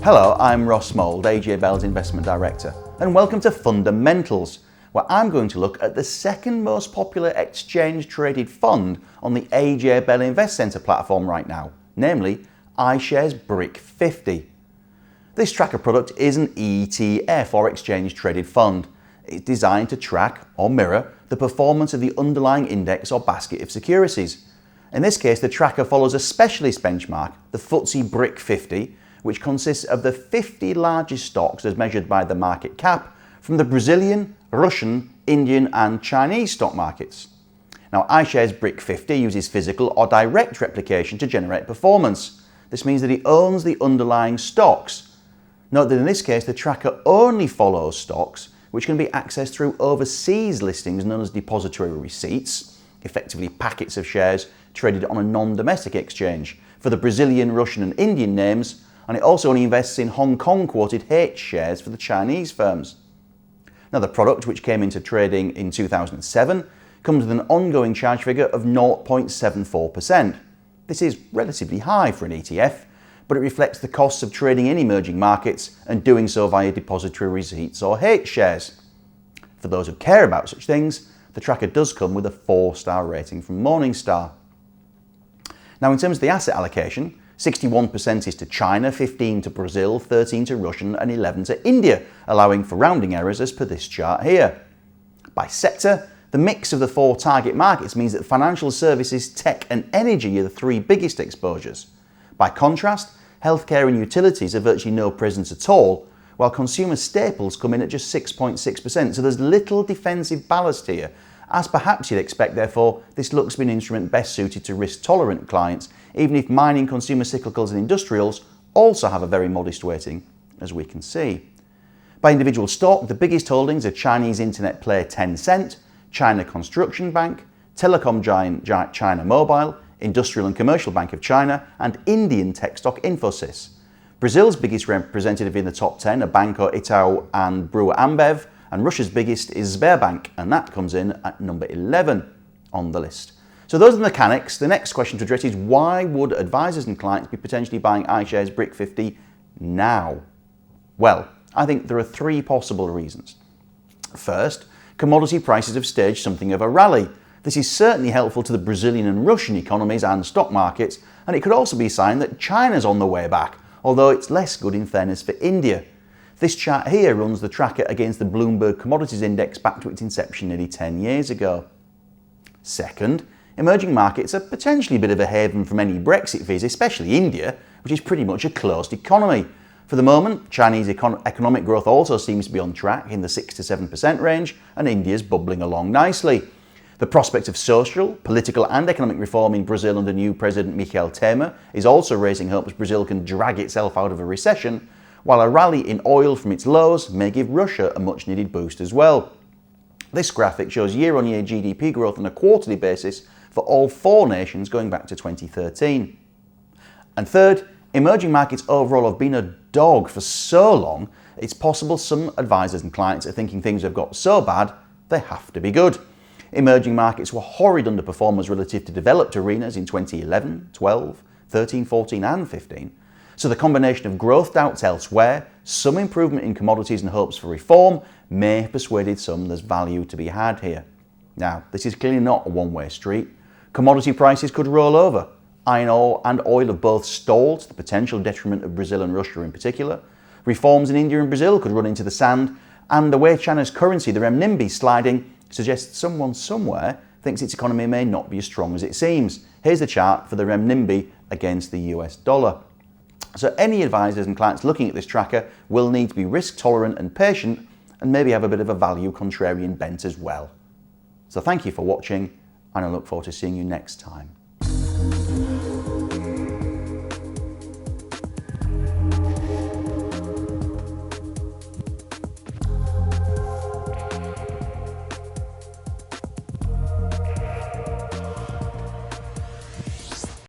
Hello, I'm Russ Mould, AJ Bell's Investment Director, and welcome to Fundamentals, where I'm going to look at the second most popular exchange-traded fund on the AJ Bell Invest Centre platform right now, namely iShares BRIC 50. This tracker product is an ETF, or exchange-traded fund. It's designed to track or mirror the performance of the underlying index or basket of securities. In this case, the tracker follows a specialist benchmark, the FTSE BRIC 50, which consists of the 50 largest stocks as measured by the market cap from the Brazilian, Russian, Indian and Chinese stock markets. Now, iShares BRIC 50 uses physical or direct replication to generate performance. This means that it owns the underlying stocks. Note that in this case, the tracker only follows stocks which can be accessed through overseas listings known as depository receipts, effectively packets of shares traded on a non-domestic exchange for the Brazilian, Russian and Indian names, and it also only invests in Hong Kong quoted H shares for the Chinese firms. Now, the product, which came into trading in 2007, comes with an ongoing charge figure of 0.74%. This is relatively high for an ETF, but it reflects the costs of trading in emerging markets and doing so via depository receipts or H shares. For those who care about such things, the tracker does come with a 4-star rating from Morningstar. Now, in terms of the asset allocation, 61% is to China, 15% to Brazil, 13% to Russian and 11% to India, allowing for rounding errors as per this chart here. By sector, the mix of the 4 target markets means that financial services, tech and energy are the 3 biggest exposures. By contrast, healthcare and utilities have virtually no presence at all, while consumer staples come in at just 6.6%, so there's little defensive ballast here. As perhaps you'd expect, therefore, this looks to be an instrument best suited to risk-tolerant clients, even if mining, consumer cyclicals and industrials also have a very modest weighting, as we can see. By individual stock, the biggest holdings are Chinese internet player Tencent, China Construction Bank, telecom giant China Mobile, Industrial and Commercial Bank of China, and Indian tech stock Infosys. Brazil's biggest representative in the top 10 are Banco Itaú and Brewer Ambev, and Russia's biggest is Sberbank, and that comes in at number 11 on the list. So those are the mechanics. The next question to address is, why would advisors and clients be potentially buying iShares BRIC 50 now? Well, I think there are 3 possible reasons. First, commodity prices have staged something of a rally. This is certainly helpful to the Brazilian and Russian economies and stock markets, and it could also be a sign that China's on the way back, although it's less good in fairness for India. This chart here runs the tracker against the Bloomberg Commodities Index back to its inception nearly 10 years ago. Second, emerging markets are potentially a bit of a haven from any Brexit fears, especially India, which is pretty much a closed economy. For the moment, Chinese economic growth also seems to be on track in the 6 to 7% range, and India's bubbling along nicely. The prospect of social, political and economic reform in Brazil under new President Michel Temer is also raising hopes Brazil can drag itself out of a recession, while a rally in oil from its lows may give Russia a much-needed boost as well. This graphic shows year-on-year GDP growth on a quarterly basis for all 4 nations going back to 2013. And third, emerging markets overall have been a dog for so long, it's possible some advisors and clients are thinking things have got so bad, they have to be good. Emerging markets were horrid underperformers relative to developed arenas in 2011, 12, 13, 14 and 15. So the combination of growth doubts elsewhere, some improvement in commodities and hopes for reform may have persuaded some there's value to be had here. Now, this is clearly not a one-way street. Commodity prices could roll over. Iron ore and oil have both stalled to the potential detriment of Brazil and Russia in particular. Reforms in India and Brazil could run into the sand, and the way China's currency, the renminbi, is sliding suggests someone somewhere thinks its economy may not be as strong as it seems. Here's the chart for the renminbi against the US dollar. So any advisors and clients looking at this tracker will need to be risk tolerant and patient, and maybe have a bit of a value contrarian bent as well. So thank you for watching, and I look forward to seeing you next time.